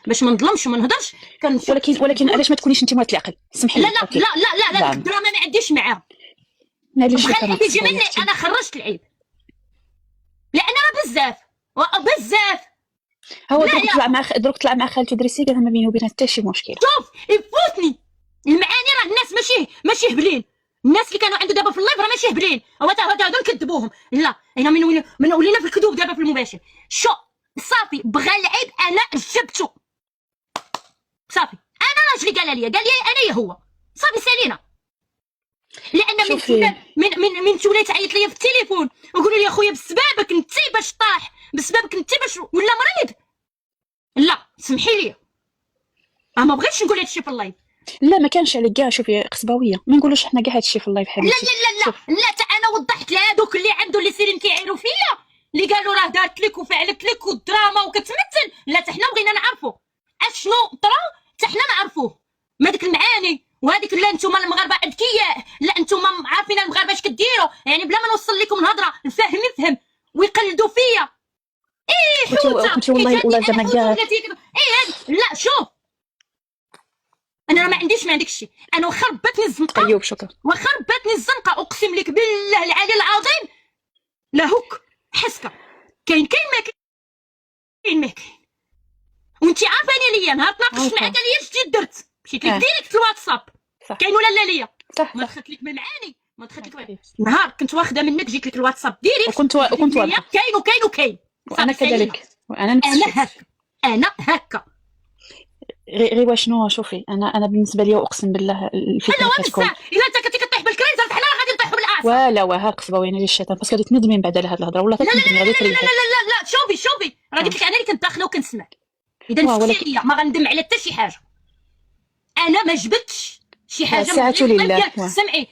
باش ما نظلمش وما نهضرش كنشوف. ولكن علاش ما تكونيش انت موات العقل؟ سمحي لا لي. لا لا لا لا الدراما ما عنديش معاها. معليش بغى العيب يجي مني انا خرجت العيب لان راه بزاف هو دروك طلع مع خالته دريسي قال ما بينه وبينها حتى شي مشكل. شوف يفوتني المعاني، راه الناس ماشي هبلين، الناس اللي كانوا عنده دابا في اللايف راه ماشي هبلين، هادو نكذبوهم. لا انا من ولينا في الكذوب دابا في المباشر. شو صافي بغى العيب انا جبته صافي. انا راجلي قال لي انا هو صافي سالينا. لان من تولي تعيط ليا في التليفون وقولوا لي اخويا بسببك انت باش طاح، بسببك انت باش ولا مريض. لا سمحي لي ما بغيتش نقول هادشي في اللايف. لا ما كانش عليك كاع. شوفي قصباويه ما نقولوش حنا كاع هادشي في اللايف حبيبتي. لا حتى انا وضحت لهادوك اللي عنده اللي سيرين كيعيروا فيا اللي قالوا راه دارت لك وفعلت لك والدراما وكتمثل. لا حتى حنا بغينا نعرفوا اشنو طرا، حتى حنا نعرفوه. ما ديك المعاني وهذيك لا نتوما المغاربه اذكياء، لا نتوما عارفين المغاربه اش كديروا، يعني بلا ما نوصل لكم الهضره الفاهم يفهم ويقلدوا فيا. حوته كنتي والله زعما كاع. لا شوف انا ما عندك الشيء. انا واخا رباتني الزنقه، طيب شكرا، واخا رباتني الزنقه اقسم لك بالله العلي العظيم لا هوك حسكه كاين ما كاين. وانت عارفاني ليا نهار تناقشت معاك ليا شتي درت مشيت لك ديريكت الواتساب كاين ولا لا ليا ما دخلت لك بالمعاني ما دخلت لك نهار كنت واخده منك جيت لك الواتساب ديريكت وكنت واضحه كاين وانا كذلك وانا انا هكا غير واشنو. شوفي انا بالنسبه لي اقسم بالله الفكره كتكون الا انت كنتي كطيح بالكريم صرت حنا غادي نطيحوا بالاعصاب. لا وها قصباوي انا الشيطان باسكو غادي تندمين بعد على هاد الهضره والله تندمين غادي تريحي. لا شوفي راه قلت لك انا اللي كنت داخله وكنسمع. اذا نسيتي ليا ما غندم على حتى شي حاجه. انا ما جبتش شي حاجه ساعته لله. سمعي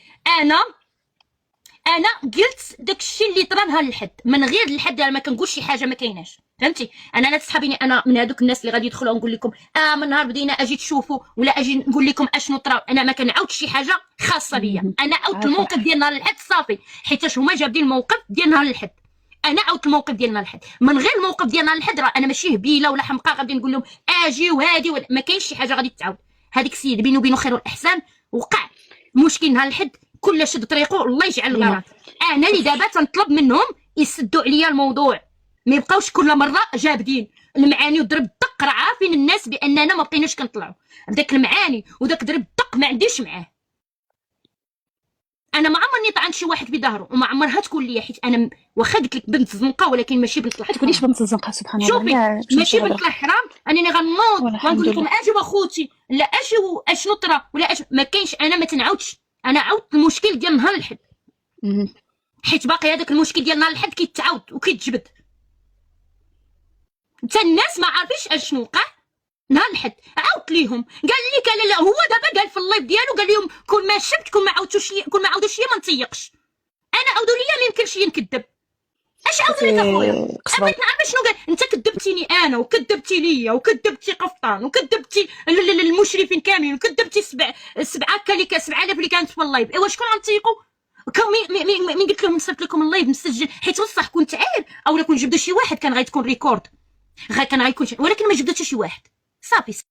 انا قلت داكشي اللي طرا نهار الحد من غير الحد ما كنقول شي حاجه ما كايناش فهمتي. انا لا تسحبيني انا من هذوك الناس اللي غادي يدخلوا ونقول لكم من نهار بدينا اجي تشوفوا ولا اجي نقول لكم اشنو طرا. انا ما كنعاودش شي حاجه خاصه بيا. انا عاودت الموقف ديال نهار الحد صافي حيتاش هما جابدين الموقف ديال نهار الحد. انا عاودت الموقف ديال نهار الحد من غير الموقف ديال نهار الحد. راه انا ماشي هبيله ولا حمقى غادي نقول لهم اجي وهادي ما كاينش شي حاجه غادي تتعاود. هذيك السيد بينه وبينه خير والاحسان وقع مشكل نهار الحد كل شد طريقه الله يجعل الغلط. انا اللي دابا تنطلب منهم يسدوا عليا الموضوع ما يبقاوش كل مره جابدين المعاني وضرب الدق. راه عارفين الناس باننا ما بقيناش كنطلعوا بداك المعاني وداك ضرب الدق ما عنديش معاه. انا ما عمرني طعن شي واحد بظهره وما عمرها تكون ليا حيت انا واخا قلت لك بنت الزنقه ولكن ماشي بنت الحرام. تقوليش بنت الزنقه سبحان الله. شوفي ماشي بنت الحرام انني غنوض غنقول لكم اجوا اخوتي لا اجوا اشنو طرا ولا ما كاينش. انا ما تنعاودش. انا عاودت المشكل ديال نهار الحد حيت باقي هذاك المشكل ديال نهار الحد كيتعاود وكيتجبد. حتى الناس ما عارفينش اشنو وقع نهار الحد. عاودت ليهم قال لي لا هو دابا قال في اللايف ديالو قال لهم كون ما شفت كون ما عاودوش ليا ما نتيقش. انا عاودوا ليا ما يمكنش نكذب. اش عاودوا لك اخويا؟ بغيت نعرف شنو قال. انت كذبتيني انا وكذبتي ليا وكذبتي قفطان وكذبتي المشرفين كاملين وكذبتي سبعه 7000 اللي كانت في اللايف. ايوا شكون غنتيقوا؟ مين قلت لهم نصيفط لكم اللايف مسجل حيت بصح كنت عاير اولا كون جبدوا شي واحد كان غيتكون ريكورد كان غيكون ولكن ما جبدوا حتى شي واحد صافي.